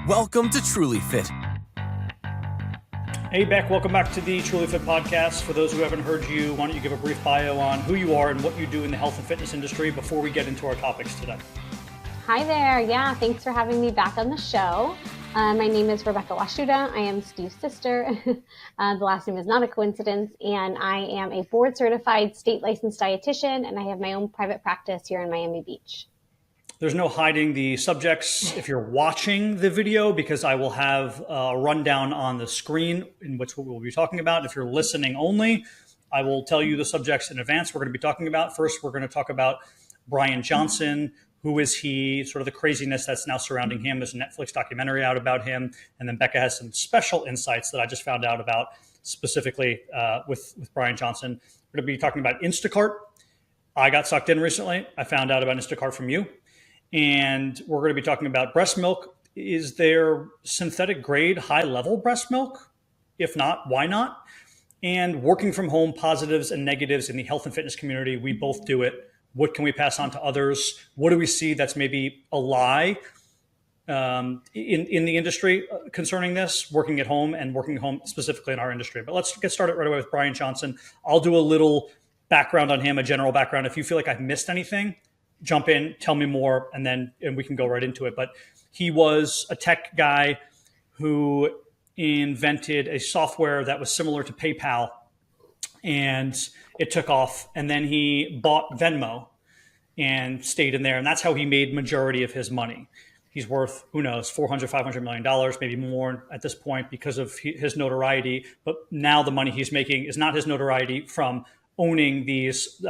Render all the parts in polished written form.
Welcome to TrulyFit. Hey, Beck, welcome back to the TrulyFit Podcast. For those who haven't heard you, why don't you give a brief bio on who you are and what you do in the health and fitness industry before we get into our topics today? Hi there. Yeah, thanks for having me back on the show. My name is Rebecca Washuta. I am Steve's sister. The last name is not a coincidence. And I am a board certified state licensed dietitian, and I have my own private practice here in Miami Beach. There's no hiding the subjects if you're watching the video, because I will have a rundown on the screen in which we'll be talking about. If you're listening only, I will tell you the subjects in advance we're going to be talking about. First, we're going to talk about Bryan Johnson. Who is he? Sort of the craziness that's now surrounding him. There's a Netflix documentary out about him. And then Becca has some special insights that I just found out about specifically with Bryan Johnson. We're going to be talking about Instacart. I got sucked in recently. I found out about Instacart from you. And we're going to be talking about breast milk. Is there synthetic grade, high level breast milk? If not, why not? And working from home, positives and negatives in the health and fitness community. We both do it. What can we pass on to others? What do we see that's maybe a lie in the industry concerning this, working at home and working at home specifically in our industry? But let's get started right away with Bryan Johnson. I'll do a little background on him, a general background. If you feel like I've missed anything, jump in, tell me more, and we can go right into it. But he was a tech guy who invented a software that was similar to PayPal, and it took off. And then he bought Venmo and stayed in there. And that's how he made majority of his money. He's worth, who knows, $400, $500 million, maybe more at this point because of his notoriety. But now the money he's making is not his notoriety from owning these,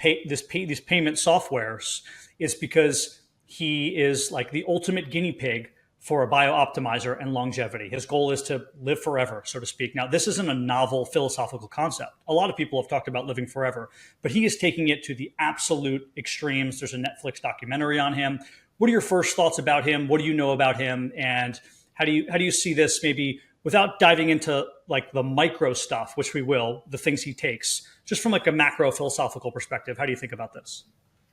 these payment softwares. It's because he is like the ultimate guinea pig for a biooptimizer and longevity. His goal is to live forever, so to speak. Now, this isn't a novel philosophical concept. A lot of people have talked about living forever, but he is taking it to the absolute extremes. There's a Netflix documentary on him. What are your first thoughts about him? What do you know about him? And how do you see this, maybe without diving into like the micro stuff, which we will, the things he takes, just from like a macro philosophical perspective? How do you think about this?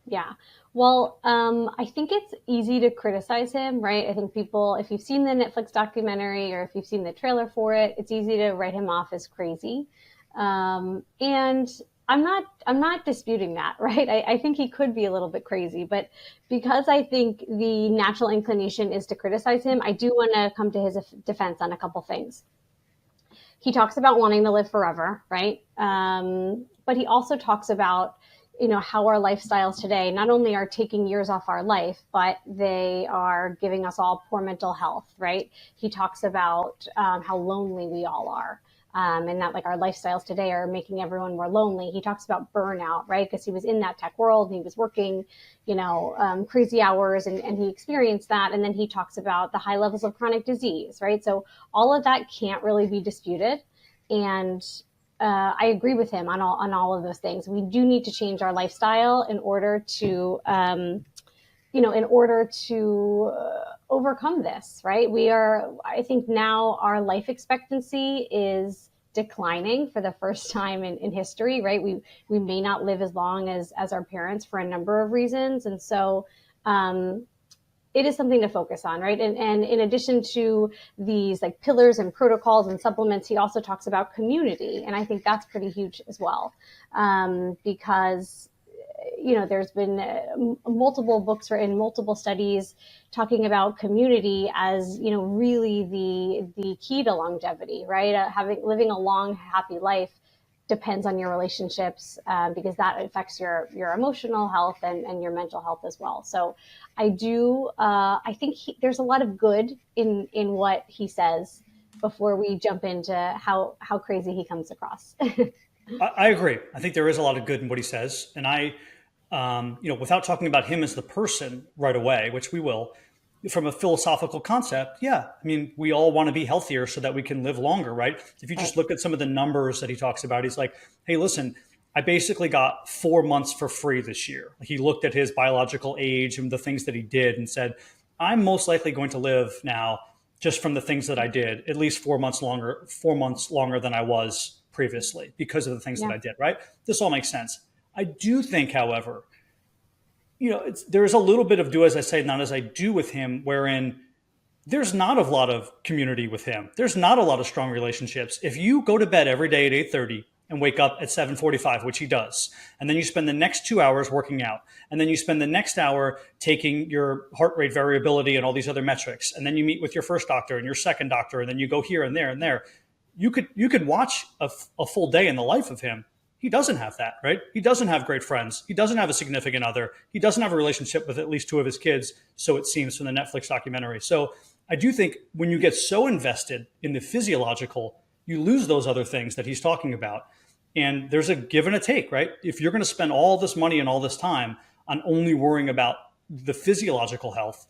Yeah. Well, I think it's easy to criticize him, right? I think people, if you've seen the Netflix documentary or if you've seen the trailer for it, it's easy to write him off as crazy. And I'm not disputing that, right? I think he could be a little bit crazy, but because I think the natural inclination is to criticize him, I do want to come to his defense on a couple things. He talks about wanting to live forever, right? But he also talks about how our lifestyles today not only are taking years off our life, but they are giving us all poor mental health, right? He talks about how lonely we all are, and that like our lifestyles today are making everyone more lonely. He talks about burnout, right? Because he was in that tech world and he was working, crazy hours and he experienced that. And then he talks about the high levels of chronic disease, right? So all of that can't really be disputed. And I agree with him on all of those things. We do need to change our lifestyle in order to, overcome this, right? I think now our life expectancy is declining for the first time in history, right? We may not live as long as our parents for a number of reasons. And so, it is something to focus on, right? And in addition to these like pillars and protocols and supplements, he also talks about community. And I think that's pretty huge as well. Because, there's been multiple books written, multiple studies talking about community as, really the key to longevity, right? Living a long, happy life depends on your relationships, because that affects your emotional health and your mental health as well. So I think there's a lot of good in what he says before we jump into how crazy he comes across. I agree. I think there is a lot of good in what he says. And without talking about him as the person right away, which we will, from a philosophical concept, yeah. I mean, we all want to be healthier so that we can live longer, right? If you just look at some of the numbers that he talks about, he's like, hey, listen, I basically got 4 months for free this year. He looked at his biological age and the things that he did and said, I'm most likely going to live now just from the things that I did, at least 4 months longer than I was previously because of the things that I did, right? This all makes sense. I do think, however, there's a little bit of do as I say, not as I do with him, wherein there's not a lot of community with him. There's not a lot of strong relationships. If you go to bed every day at 8:30 and wake up at 7:45, which he does, and then you spend the next 2 hours working out, and then you spend the next hour taking your heart rate variability and all these other metrics, and then you meet with your first doctor and your second doctor, and then you go here and there and there, you could watch a full day in the life of him. He doesn't have that, right? He doesn't have great friends. He doesn't have a significant other. He doesn't have a relationship with at least two of his kids, so it seems from the Netflix documentary. So I do think when you get so invested in the physiological, you lose those other things that he's talking about. And there's a give and a take, right? If you're going to spend all this money and all this time on only worrying about the physiological health,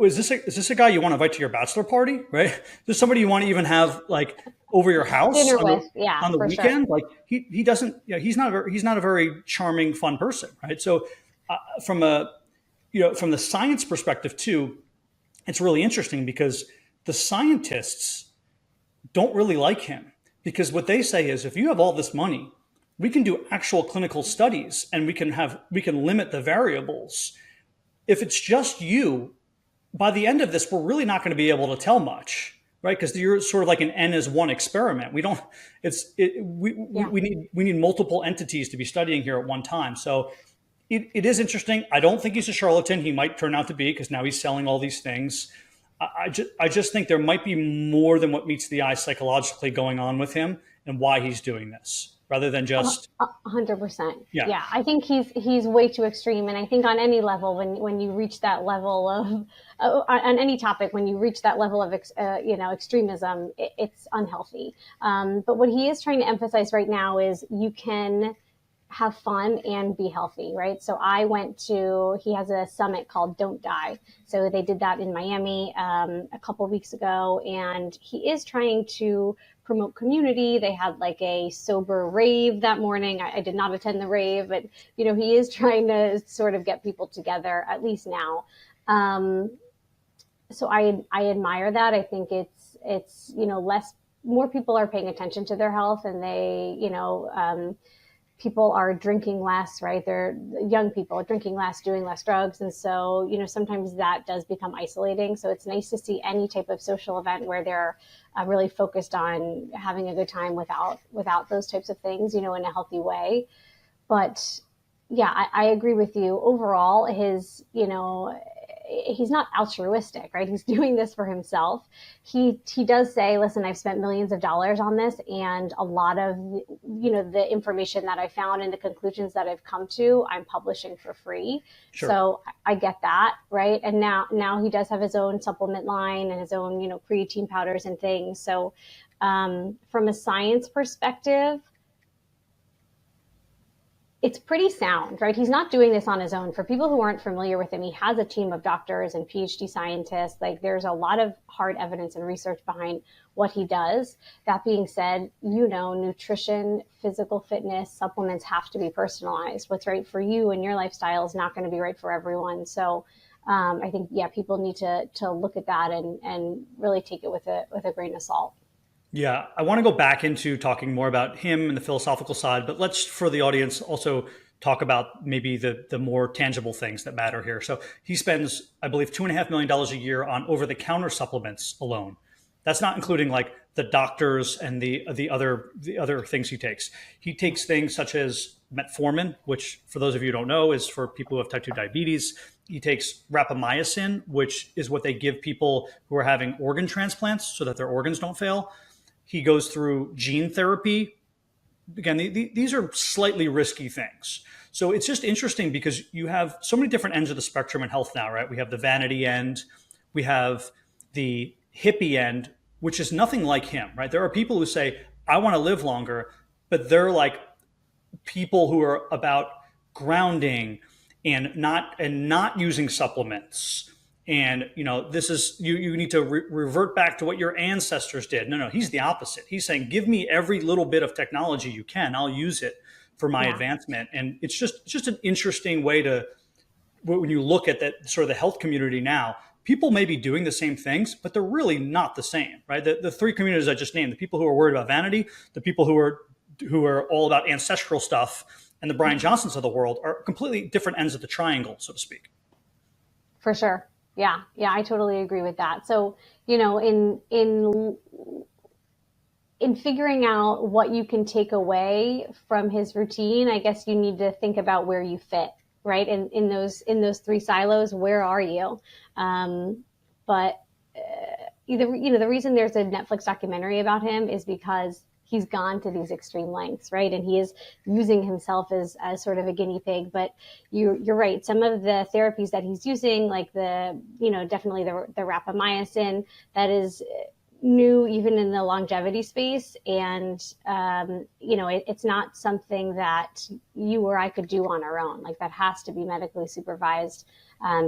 is this a guy you want to invite to your bachelor party, right? Is this somebody you want to even have like over your house Dinner on with, yeah, on the for weekend? sure. Like he doesn't, he's not a very charming, fun person, right? So from from the science perspective too, it's really interesting because the scientists don't really like him, because what they say is if you have all this money, we can do actual clinical studies and we can limit the variables. If it's just you, by the end of this, we're really not going to be able to tell much, right? Because you're sort of like an N is one experiment. We don't. We need multiple entities to be studying here at one time. So it is interesting. I don't think he's a charlatan. He might turn out to be, because now he's selling all these things. I just think there might be more than what meets the eye psychologically going on with him and why he's doing this, rather than just 100%. Yeah, I think he's way too extreme, and I think on any level, when you reach that level of on any topic, when you reach that level of extremism, it's unhealthy. But what he is trying to emphasize right now is you can have fun and be healthy, right? So he has a summit called Don't Die. So they did that in Miami a couple of weeks ago, and he is trying to promote community. They had like a sober rave that morning. I did not attend the rave, but he is trying to sort of get people together, at least now. So I admire that. I think it's more people are paying attention to their health, and people are drinking less, right? They're young people are drinking less, doing less drugs. And so, sometimes that does become isolating. So it's nice to see any type of social event where they're really focused on having a good time without those types of things, in a healthy way. But yeah, I agree with you. Overall, he's not altruistic, right? He's doing this for himself. He does say, listen, I've spent millions of dollars on this, and a lot of, the information that I found and the conclusions that I've come to, I'm publishing for free. Sure. So I get that, right? And now he does have his own supplement line and his own, creatine powders and things. So from a science perspective, it's pretty sound, right? He's not doing this on his own. For people who aren't familiar with him, he has a team of doctors and PhD scientists. Like, there's a lot of hard evidence and research behind what he does. That being said, nutrition, physical fitness, supplements have to be personalized. What's right for you and your lifestyle is not going to be right for everyone. So I think, people need to look at that and really take it with a grain of salt. Yeah, I want to go back into talking more about him and the philosophical side, but let's, for the audience, also talk about maybe the more tangible things that matter here. So he spends, I believe, $2.5 million a year on over-the-counter supplements alone. That's not including like the doctors and the other things he takes. He takes things such as metformin, which for those of you who don't know is for people who have type 2 diabetes. He takes rapamycin, which is what they give people who are having organ transplants so that their organs don't fail. He goes through gene therapy. Again, these are slightly risky things. So it's just interesting because you have so many different ends of the spectrum in health now, right? We have the vanity end. We have the hippie end, which is nothing like him, right? There are people who say, I want to live longer, but they're like people who are about grounding and not using supplements. And, this is, you need to revert back to what your ancestors did. No, he's the opposite. He's saying, give me every little bit of technology you can. I'll use it for my advancement. And it's just an interesting way to, when you look at that sort of the health community now, people may be doing the same things, but they're really not the same, right? The three communities I just named, the people who are worried about vanity, the people who are all about ancestral stuff, and the Bryan Johnsons of the world are completely different ends of the triangle, so to speak. For sure. Yeah. Yeah. I totally agree with that. So, in figuring out what you can take away from his routine, I guess you need to think about where you fit, right? In those three silos, where are you? But the reason there's a Netflix documentary about him is because he's gone to these extreme lengths, right? And he is using himself as sort of a guinea pig. But you're right. Some of the therapies that he's using, like definitely the rapamycin, that is new even in the longevity space. And, it's not something that you or I could do on our own. Like, that has to be medically supervised,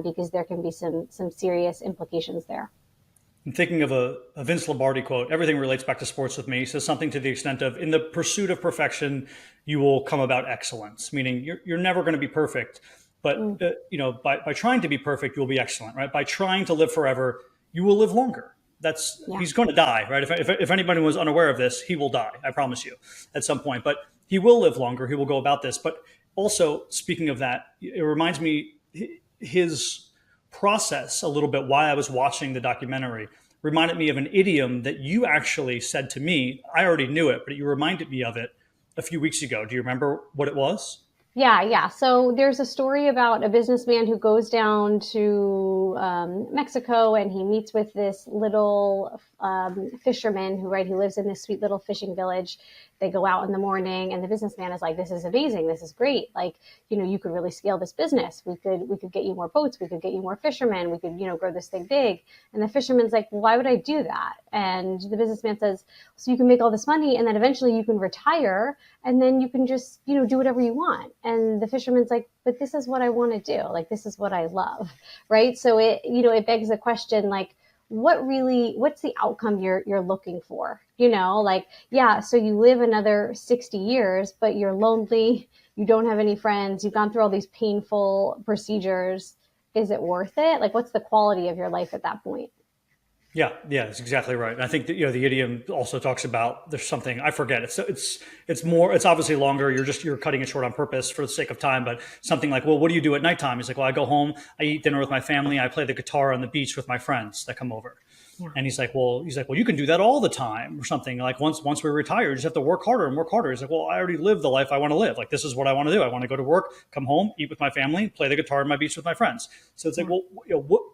because there can be some serious implications there. I'm thinking of a Vince Lombardi quote. Everything relates back to sports with me. He says something to the extent of, in the pursuit of perfection, you will come about excellence, meaning you're never going to be perfect. But, by trying to be perfect, you will be excellent, right? By trying to live forever, you will live longer. He's going to die, right? If anybody was unaware of this, he will die. I promise you at some point, but he will live longer. He will go about this. But also, speaking of that, it reminds me his process a little bit. Why I was watching the documentary reminded me of an idiom that you actually said to me. I already knew it, but you reminded me of it a few weeks ago. Do you remember what it was? Yeah. So there's a story about a businessman who goes down to Mexico, and he meets with this little fisherman who lives in this sweet little fishing village. They go out in the morning, and the businessman is like, "This is amazing. This is great. Like, you could really scale this business. We could get you more boats. We could get you more fishermen. We could, grow this thing big." And the fisherman's like, "Well, why would I do that?" And the businessman says, "So you can make all this money, and then eventually you can retire, and then you can just, do whatever you want." And the fisherman's like, "But this is what I want to do. Like, this is what I love." Right. So it begs the question, like, what's the outcome you're looking for? So you live another 60 years, but you're lonely. You don't have any friends. You've gone through all these painful procedures. Is it worth it? Like, what's the quality of your life at that point? Yeah, that's exactly right. And I think that the idiom also talks about, there's something I forget. It's more. It's obviously longer. You're cutting it short on purpose for the sake of time. But something like, well, what do you do at nighttime? He's like, well, I go home, I eat dinner with my family, I play the guitar on the beach with my friends that come over. Yeah. And he's like, well, you can do that all the time or something. Like, once we retire, you just have to work harder and work harder. He's like, well, I already lived the life I want to live. Like, this is what I want to do. I want to go to work, come home, eat with my family, play the guitar on my beach with my friends. So it's like, well,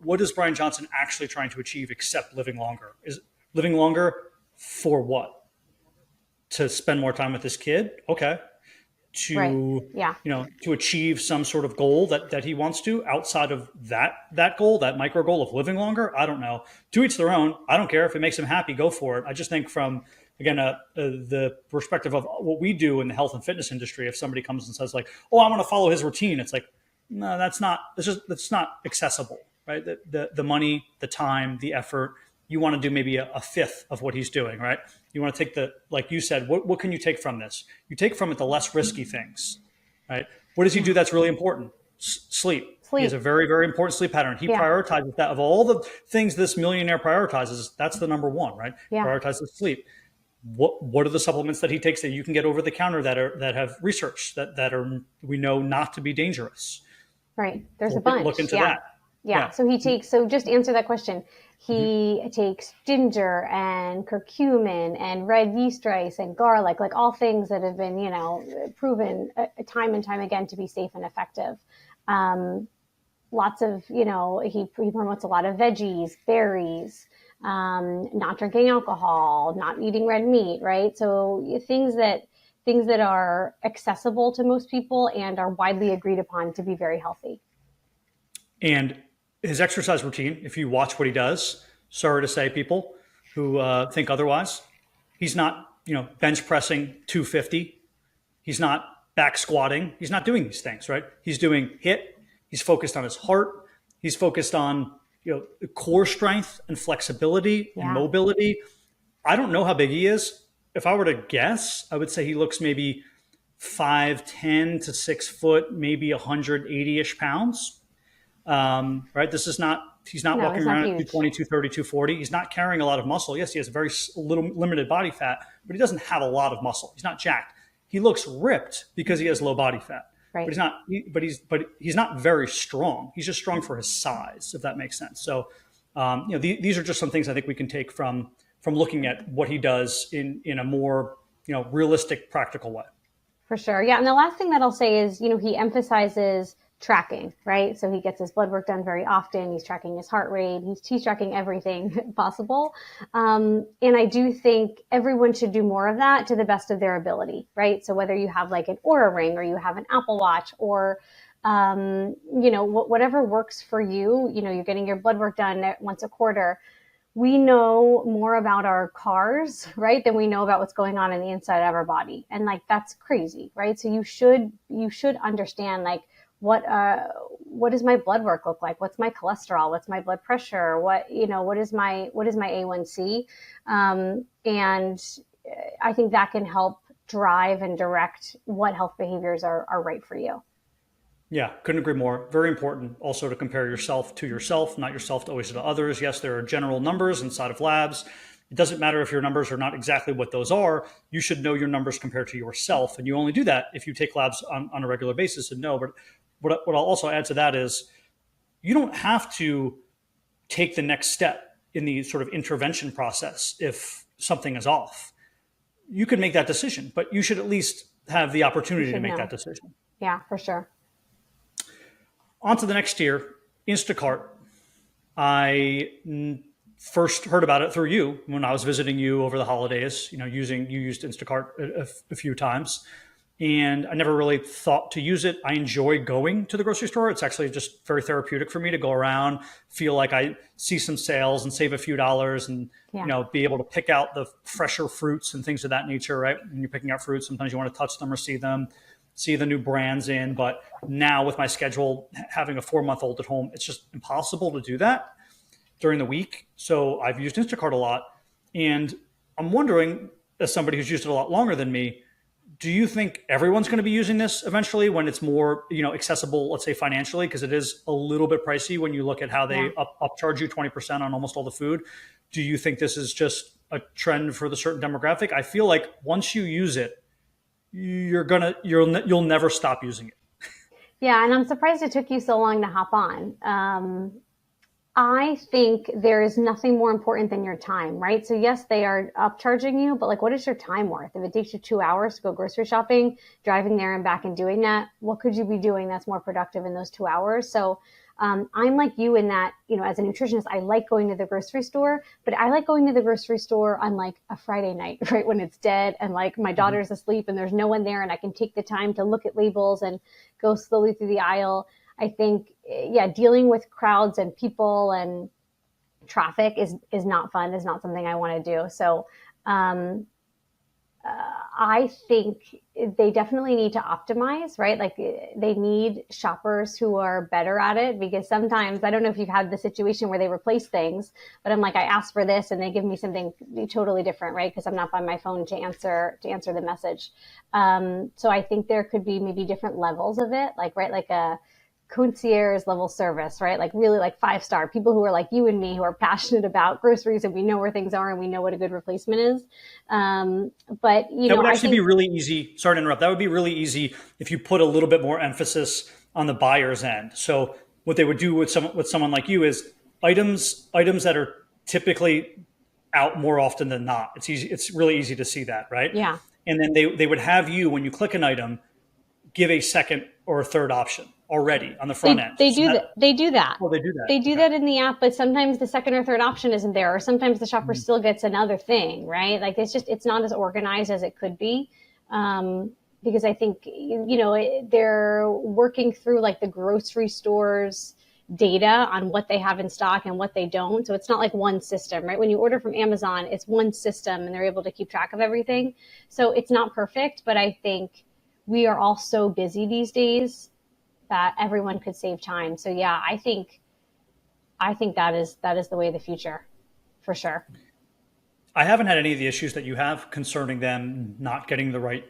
what is Bryan Johnson actually trying to achieve except living longer? Is living longer for what? To spend more time with his kid? Okay. To achieve some sort of goal that he wants to outside of that goal, that micro goal of living longer. I don't know. To each their own. I don't care if it makes him happy, go for it. I just think from, again, the perspective of what we do in the health and fitness industry, if somebody comes and says like, oh, I want to follow his routine. It's like, no, that's not accessible, right? The money, the time, the effort, you want to do maybe a fifth of what he's doing, right? You want to take like you said, what can you take from this? You take from it the less risky things, right? What does he do that's really important? Sleep. He has a very, very important sleep pattern. He prioritizes that. Of all the things this millionaire prioritizes, that's the number one, right? Yeah. Prioritizes sleep. What are the supplements that he takes that you can get over the counter that have research that are, we know, not to be dangerous? Right. There's a bunch. Look into that. Yeah. So just answer that question. He takes ginger and curcumin and red yeast rice and garlic, like all things that have been, proven time and time again to be safe and effective. Lots of, he promotes a lot of veggies, berries, not drinking alcohol, not eating red meat, right? So things that are accessible to most people and are widely agreed upon to be very healthy. And his exercise routine, if you watch what he does, sorry to say, people who think otherwise, he's not, bench pressing 250. He's not back squatting. He's not doing these things, right? He's doing HIIT. He's focused on his heart. He's focused on, core strength and flexibility and mobility. I don't know how big he is. If I were to guess, I would say he looks maybe 5'10" to 6 foot, maybe 180-ish pounds. Right? He's not walking around at 220, 230, 240. He's not carrying a lot of muscle. Yes, he has a very limited body fat, but he doesn't have a lot of muscle. He's not jacked. He looks ripped because he has low body fat. Right. but he's not very strong. He's just strong for his size, if that makes sense. So, these are just some things I think we can take from looking at what he does in a more, realistic, practical way. For sure. Yeah. And the last thing that I'll say is, he emphasizes tracking, right? So he gets his blood work done very often. He's tracking his heart rate. He's tracking everything possible. And I do think everyone should do more of that to the best of their ability, right? So whether you have like an Oura Ring or you have an Apple Watch or, whatever works for you, you're getting your blood work done once a quarter. We know more about our cars, right, than we know about what's going on in the inside of our body. And like, that's crazy, right? So you should understand like, what does my blood work look like? What's my cholesterol? What's my blood pressure? What is my A1C? And I think that can help drive and direct what health behaviors are right for you. Yeah, couldn't agree more. Very important also to compare yourself to yourself, not yourself to always to others. Yes, there are general numbers inside of labs. It doesn't matter if your numbers are not exactly what those are. You should know your numbers compared to yourself. And you only do that if you take labs on a regular basis and know. But what I'll also add to that is you don't have to take the next step in the sort of intervention process if something is off. You can make that decision, but you should at least have the opportunity to make that decision. Yeah, for sure. On to the next tier, Instacart. I first heard about it through you when I was visiting you over the holidays. You used Instacart a few times, and I never really thought to use it. I enjoy going to the grocery store. It's actually just very therapeutic for me to go around, feel like I see some sales and save a few dollars, and be able to pick out the fresher fruits and things of that nature. Right? When you're picking out fruits, sometimes you want to touch them or see them. See the new brands in, but now with my schedule, having a 4-month-old at home, it's just impossible to do that during the week. So I've used Instacart a lot, and I'm wondering, as somebody who's used it a lot longer than me, do you think everyone's going to be using this eventually when it's more, accessible, let's say financially, because it is a little bit pricey when you look at how they upcharge you 20% on almost all the food. Do you think this is just a trend for the certain demographic? I feel like once you use it, you'll never stop using it. Yeah, and I'm surprised it took you so long to hop on. I think there is nothing more important than your time, right? So yes, they are upcharging you, but like, what is your time worth? If it takes you 2 hours to go grocery shopping, driving there and back and doing that, what could you be doing that's more productive in those 2 hours? So I'm like you in that, as a nutritionist, I like going to the grocery store, but I like going to the grocery store on like a Friday night, right? When it's dead and like my daughter's asleep and there's no one there and I can take the time to look at labels and go slowly through the aisle. I think, dealing with crowds and people and traffic is not fun, is not something I want to do. So, I think they definitely need to optimize, right? Like they need shoppers who are better at it, because sometimes, I don't know if you've had the situation where they replace things, but I'm like, I asked for this and they give me something totally different, right? Because I'm not by my phone to answer the message. So I think there could be maybe different levels of it, like a concierge level service, right? Like really like 5-star people who are like you and me, who are passionate about groceries and we know where things are and we know what a good replacement is. But that would actually be really easy. Sorry to interrupt. That would be really easy if you put a little bit more emphasis on the buyer's end. So what they would do with someone like you is items that are typically out more often than not. It's easy. It's really easy to see that, right? Yeah. And then they would have you, when you click an item, give a second or a third option already on the front end. They do that. They do that. Oh, they do that. They do that in the app, but sometimes the second or third option isn't there, or sometimes the shopper still gets another thing, right? Like it's not as organized as it could be. Because I think, they're working through like the grocery stores data on what they have in stock and what they don't. So it's not like one system, right? When you order from Amazon, it's one system and they're able to keep track of everything. So it's not perfect, but I think we are all so busy these days that everyone could save time. So yeah, I think that is the way of the future, for sure. I haven't had any of the issues that you have concerning them not getting the right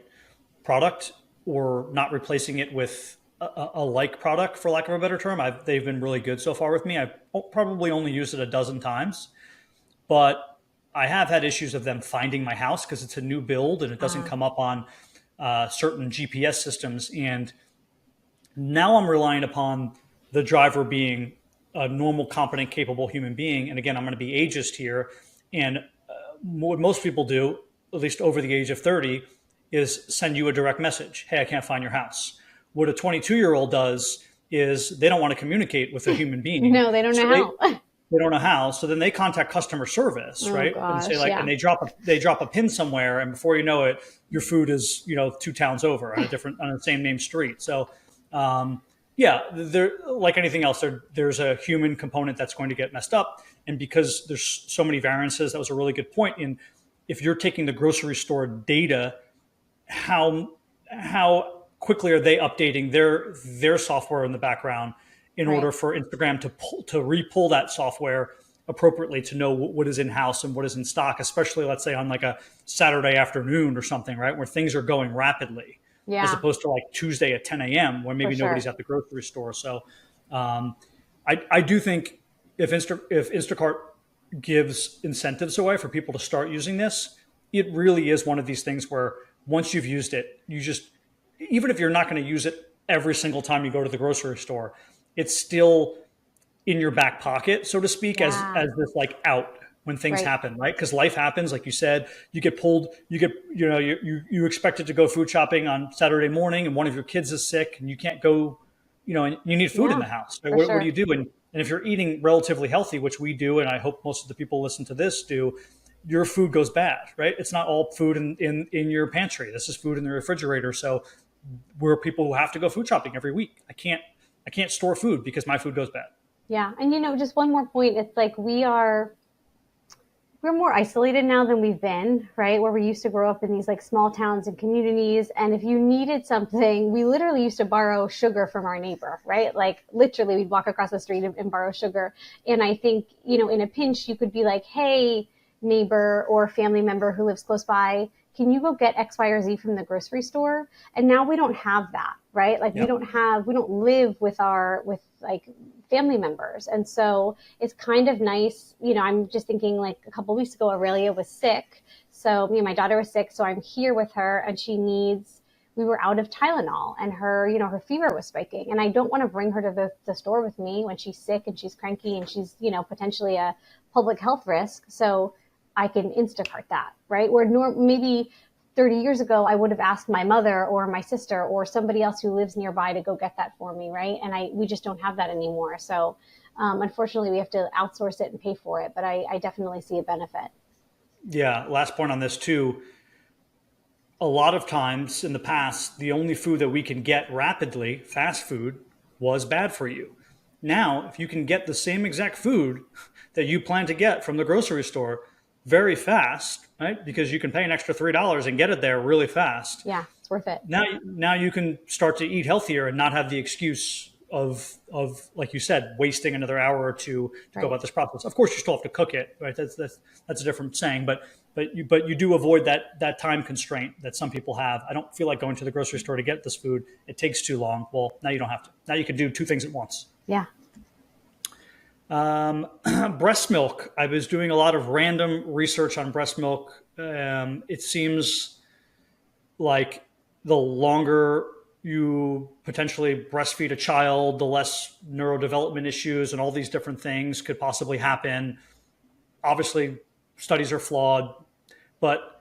product or not replacing it with a like product, for lack of a better term. They've been really good so far with me. I've probably only used it a dozen times, but I have had issues of them finding my house because it's a new build and it doesn't come up on certain GPS systems. And Now I'm relying upon the driver being a normal, competent, capable human being. And again, I'm going to be ageist here. And what most people do, at least over the age of 30, is send you a direct message. Hey, I can't find your house. What a 22-year-old does is they don't want to communicate with a human being. No, they don't know how. They don't know how. So then they contact customer service, Oh, right? gosh, and say like, yeah. and they drop a pin somewhere, and before you know it, your food is 2 towns over on the same name street. So, yeah, there, like anything else, there's a human component that's going to get messed up, and because there's so many variances, that was a really good point. In if you're taking the grocery store data, how quickly are they updating their software in the background in order for Instagram to re-pull that software appropriately to know what is in house and what is in stock, especially let's say on like a Saturday afternoon or something, right, where things are going rapidly, as opposed to like Tuesday at 10 a.m. when maybe nobody's at the grocery store. So I do think if Instacart gives incentives away for people to start using this, it really is one of these things where once you've used it, you just, even if you're not going to use it every single time you go to the grocery store, it's still in your back pocket, so to speak, as this like out when things happen, right? Because life happens, like you said, you get pulled, you expected to go food shopping on Saturday morning, and one of your kids is sick, and you can't go, and you need food in the house. Right? What do you do? And if you're eating relatively healthy, which we do, and I hope most of the people listen to this do, your food goes bad, right? It's not all food in your pantry. This is food in the refrigerator. So we're people who have to go food shopping every week. I can't store food because my food goes bad. Yeah. And, just one more point. It's like we're more isolated now than we've been, right? Where we used to grow up in these like small towns and communities. And if you needed something, we literally used to borrow sugar from our neighbor, right? Like literally we'd walk across the street and borrow sugar. And I think, in a pinch, you could be like, hey, neighbor or family member who lives close by, can you go get X, Y, or Z from the grocery store? And now we don't have that, right? Like we don't live with like family members. And so it's kind of nice. I'm just thinking like a couple of weeks ago, Aurelia was sick. So me and my daughter was sick. So I'm here with her and we were out of Tylenol and her, her fever was spiking. And I don't want to bring her to the store with me when she's sick and she's cranky and she's, potentially a public health risk. So I can Instacart that, right? Where maybe 30 years ago, I would have asked my mother or my sister or somebody else who lives nearby to go get that for me, right? And we just don't have that anymore. So unfortunately, we have to outsource it and pay for it. But I definitely see a benefit. Yeah. Last point on this too. A lot of times in the past, the only food that we can get rapidly, fast food, was bad for you. Now, if you can get the same exact food that you plan to get from the grocery store very fast, right? Because you can pay an extra $3 and get it there really fast. Yeah, it's worth it. Now you can start to eat healthier and not have the excuse of like you said, wasting another hour or two to go about this process. Of course, you still have to cook it, right? That's a different saying, but you do avoid that time constraint that some people have. I don't feel like going to the grocery store to get this food. It takes too long. Well, now you don't have to. Now you can do 2 things at once. Yeah. Breast milk. I was doing a lot of random research on breast milk. It seems like the longer you potentially breastfeed a child, the less neurodevelopment issues and all these different things could possibly happen. Obviously, studies are flawed, but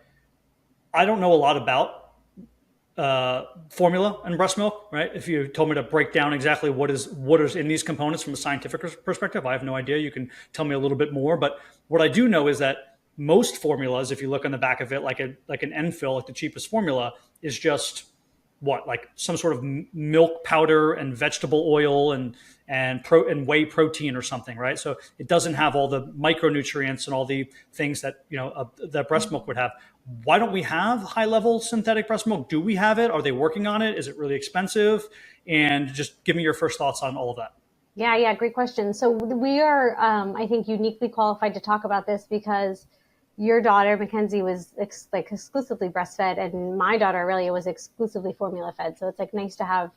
I don't know a lot about formula and breast milk, right? If you told me to break down exactly what is in these components from a scientific perspective, I have no idea. You can tell me a little bit more, but what I do know is that most formulas, if you look on the back of it, like an Enfill, like the cheapest formula, is just like some sort of milk powder and vegetable oil and whey protein or something, right? So it doesn't have all the micronutrients and all the things that that breast milk would have. Why don't we have high-level synthetic breast milk? Do we have it? Are they working on it? Is it really expensive? And just give me your first thoughts on all of that. Yeah, great question. So we are, I think, uniquely qualified to talk about this because your daughter, Mackenzie, was exclusively breastfed, and my daughter, Aurelia, was exclusively formula fed. So it's like nice to have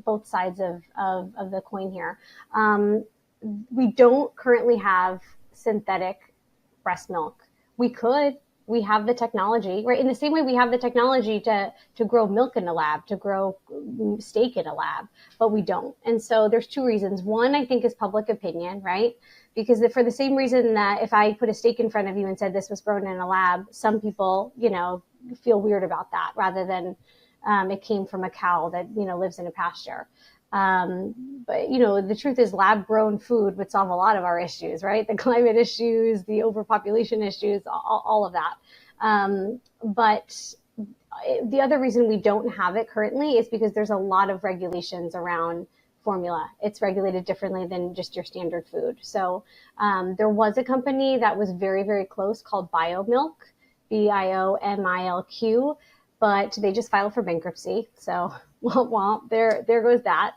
both sides of the coin here. We don't currently have synthetic breast milk. We could, We have the technology, right? In the same way we have the technology to grow milk in a lab, to grow steak in a lab, but we don't. And so there's two reasons. One, I think, is public opinion, right? Because for the same reason that if I put a steak in front of you and said this was grown in a lab, some people, feel weird about that rather than it came from a cow that, lives in a pasture. But the truth is lab grown food would solve a lot of our issues, right? The climate issues, the overpopulation issues, all of that. But the other reason we don't have it currently is because there's a lot of regulations around formula. It's regulated differently than just your standard food. So there was a company that was very, very close called Biomilk, Biomilq, but they just filed for bankruptcy. So there goes that.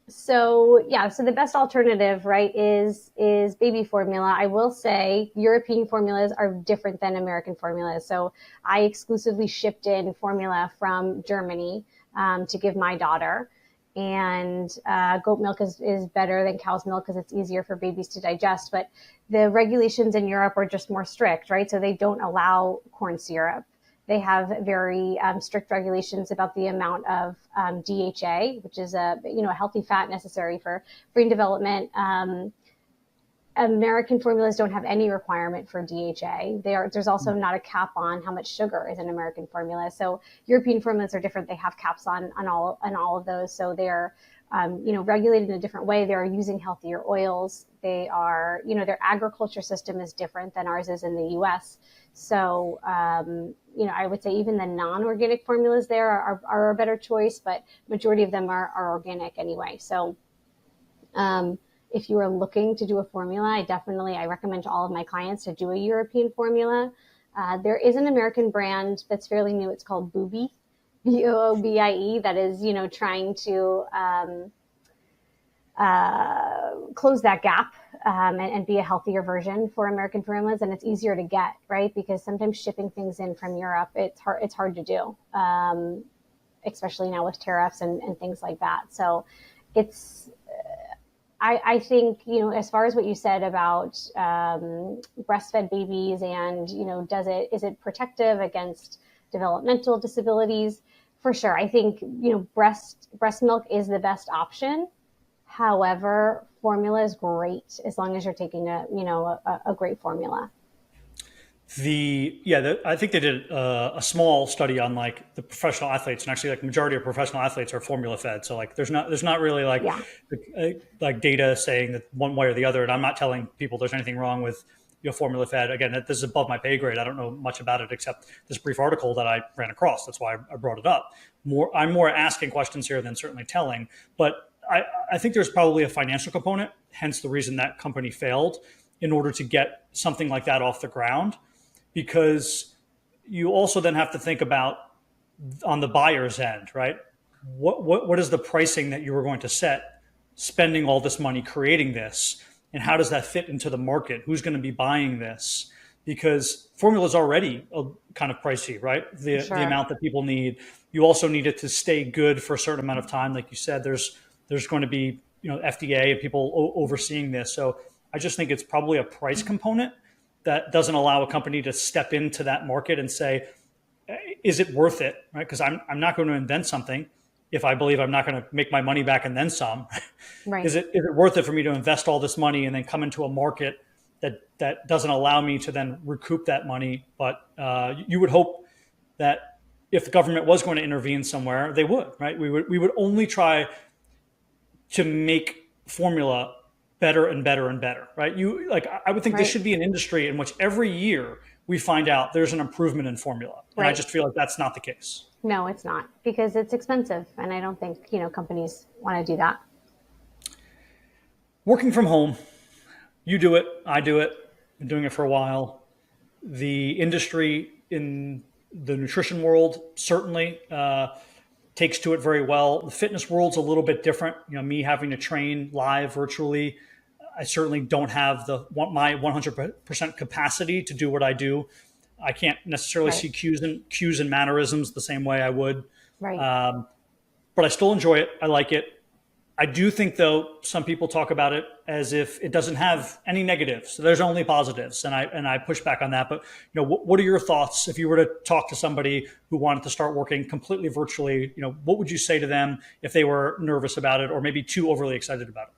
So the best alternative, right, is baby formula. I will say European formulas are different than American formulas. So I exclusively shipped in formula from Germany to give my daughter. And goat milk is better than cow's milk because it's easier for babies to digest. But the regulations in Europe are just more strict, right? So they don't allow corn syrup. They have very strict regulations about the amount of DHA, which is a healthy fat necessary for brain development. American formulas don't have any requirement for DHA. There's also not a cap on how much sugar is in American formula. So European formulas are different. They have caps on all of those. So they're regulated in a different way. They are using healthier oils. They are, their agriculture system is different than ours is in the U.S. So, I would say even the non-organic formulas there are a better choice, but majority of them are organic anyway. So, if you are looking to do a formula, I recommend to all of my clients to do a European formula. There is an American brand that's fairly new. It's called Boobie, Boobie, that is, trying to close that gap and be a healthier version for American formulas. And it's easier to get, right? Because sometimes shipping things in from Europe, it's hard to do, especially now with tariffs and things like that. So it's, I think, as far as what you said about breastfed babies and, is it protective against developmental disabilities? For sure. I think, breast milk is the best option. However, formula is great as long as you're taking a great formula. I think they did a small study on like the professional athletes, and actually like majority of professional athletes are formula fed. So like there's not really like data saying that one way or the other. And I'm not telling people there's anything wrong with formula fed. Again, this is above my pay grade. I don't know much about it except this brief article that I ran across. That's why I brought it up. I'm more asking questions here than certainly telling. But I think there's probably a financial component, hence the reason that company failed, in order to get something like that off the ground. Because you also then have to think about on the buyer's end, right? What is the pricing that you were going to set, spending all this money creating this, and how does that fit into the market? Who's going to be buying this? Because formula is already kind of pricey, right? The amount that people need. You also need it to stay good for a certain amount of time. Like you said, there's going to be FDA and people overseeing this. So I just think it's probably a price component that doesn't allow a company to step into that market and say, is it worth it? Right? Because I'm not going to invent something if I believe I'm not going to make my money back and then some. Right. Is it worth it for me to invest all this money and then come into a market that doesn't allow me to then recoup that money? But you would hope that if the government was going to intervene somewhere, they would, right? We would only try to make formula better and better and better, right? I would think This should be an industry in which every year we find out there's an improvement in formula. And I just feel like that's not the case. No, it's not, because it's expensive. And I don't think, companies want to do that. Working from home, you do it, I do it, been doing it for a while. The industry in the nutrition world certainly takes to it very well. The fitness world's a little bit different. Me having to train live virtually, I certainly don't have my 100% capacity to do what I do. I can't necessarily see cues and mannerisms the same way I would. Right. But I still enjoy it. I like it. I do think, though, some people talk about it as if it doesn't have any negatives. So there's only positives, and I push back on that. But what are your thoughts if you were to talk to somebody who wanted to start working completely virtually? What would you say to them if they were nervous about it or maybe too overly excited about it?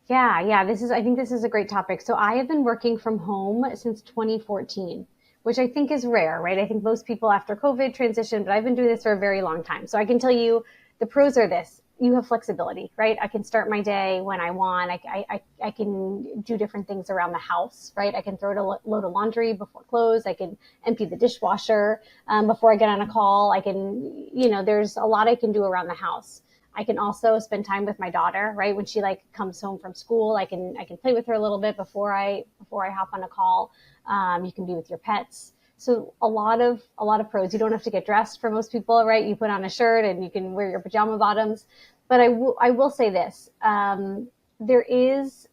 Yeah. I think this is a great topic. So I have been working from home since 2014, which I think is rare, right? I think most people after COVID transition, but I've been doing this for a very long time. So I can tell you the pros are this. You have flexibility, right? I can start my day when I want. I can do different things around the house, right? I can throw a load of laundry before close. I can empty the dishwasher before I get on a call. I can, there's a lot I can do around the house. I can also spend time with my daughter, right? When she comes home from school, I can play with her a little bit before I hop on a call. You can be with your pets. So a lot of pros. You don't have to get dressed for most people, right? You put on a shirt and you can wear your pajama bottoms. But I will say this, there is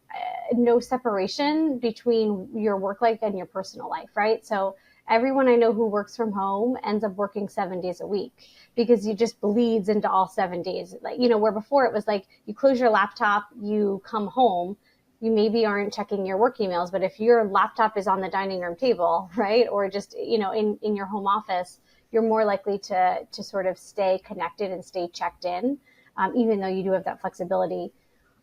no separation between your work life and your personal life, right? So everyone I know who works from home ends up working 7 days a week because it just bleeds into all 7 days. Where before it was like you close your laptop, you come home, you maybe aren't checking your work emails, but if your laptop is on the dining room table, right, or just in your home office, you're more likely to sort of stay connected and stay checked in, even though you do have that flexibility.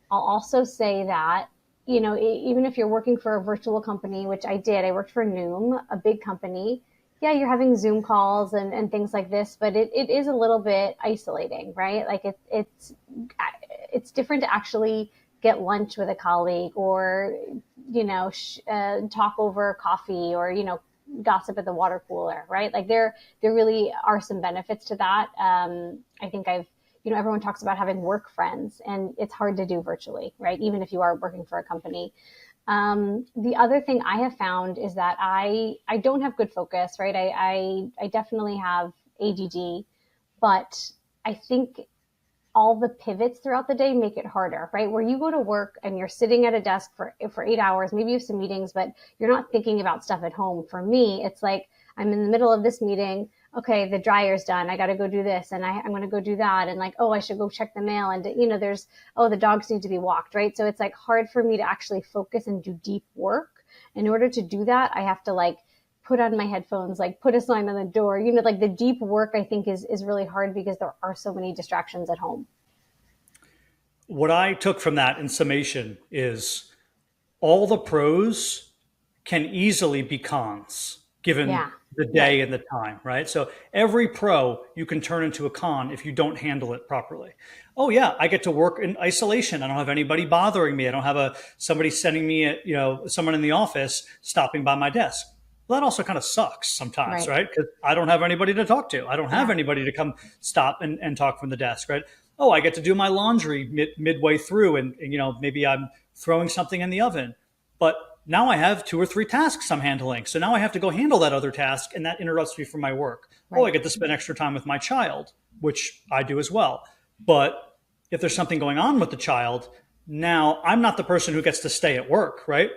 I'll also say that even if you're working for a virtual company, which I did, I worked for Noom, a big company. Yeah, you're having Zoom calls and things like this, but it is a little bit isolating, right? Like it's different to actually get lunch with a colleague or, talk over coffee or, gossip at the water cooler, right? Like there really are some benefits to that. I think everyone talks about having work friends and it's hard to do virtually, right? Even if you are working for a company. The other thing I have found is that I don't have good focus, right? I definitely have ADD, but I think all the pivots throughout the day make it harder, right? Where you go to work and you're sitting at a desk for 8 hours, maybe you have some meetings, but you're not thinking about stuff at home. For me, it's like I'm in the middle of this meeting. Okay, the dryer's done. I got to go do this and I'm going to go do that. And I should go check the mail. And, the dogs need to be walked, right? So it's like hard for me to actually focus and do deep work. In order to do that, I have to put on my headphones, put a sign on the door, the deep work I think is really hard because there are so many distractions at home. What I took from that in summation is all the pros can easily be cons given the day and the time, right? So every pro you can turn into a con if you don't handle it properly. Oh yeah, I get to work in isolation. I don't have anybody bothering me. I don't have somebody sending me, someone in the office stopping by my desk. Well, that also kind of sucks sometimes, right? Because I don't have anybody to talk to. I don't have anybody to come stop and talk from the desk, right? Oh, I get to do my laundry midway through and maybe I'm throwing something in the oven. But now I have 2 or 3 tasks I'm handling. So now I have to go handle that other task and that interrupts me from my work. Right. Oh, I get to spend extra time with my child, which I do as well. But if there's something going on with the child, now I'm not the person who gets to stay at work, right?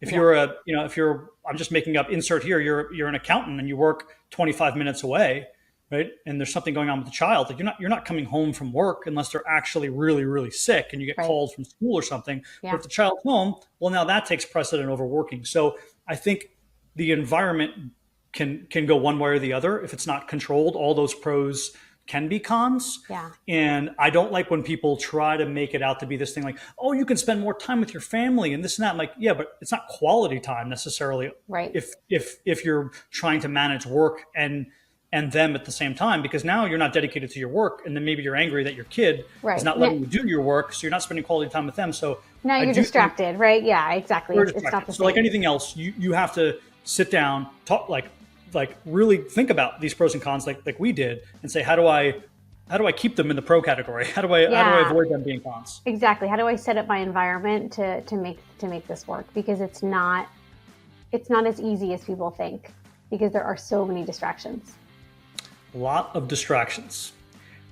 If you're I'm just making up insert here, you're an accountant and you work 25 minutes away, right? And there's something going on with the child. You're not coming home from work unless they're actually really, really sick and you get called from school or something. Yeah. But if the child's home, well, now that takes precedent over working. So I think the environment can go one way or the other. If it's not controlled, all those pros can be cons. Yeah. And I don't like when people try to make it out to be this thing like, oh, you can spend more time with your family and this and that. I'm like, yeah, but it's not quality time necessarily. Right. If you're trying to manage work and them at the same time, because now you're not dedicated to your work. And then maybe you're angry that your kid is not letting you do your work. So you're not spending quality time with them. So now you're distracted, right? Yeah, exactly. It's not the same. So like anything else, you have to sit down, talk, like really think about these pros and cons like we did and say, how do I keep them in the pro category? How do I avoid them being cons? Exactly. How do I set up my environment to make this work? Because it's not as easy as people think because there are so many distractions. A lot of distractions.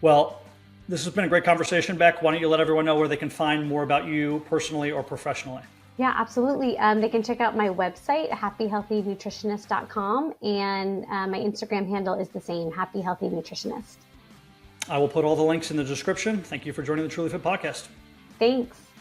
Well, this has been a great conversation, Beck. Why don't you let everyone know where they can find more about you personally or professionally? Yeah, absolutely. They can check out my website, happyhealthynutritionist.com, and my Instagram handle is the same, Happy Healthy Nutritionist. I will put all the links in the description. Thank you for joining the TrulyFit Podcast. Thanks.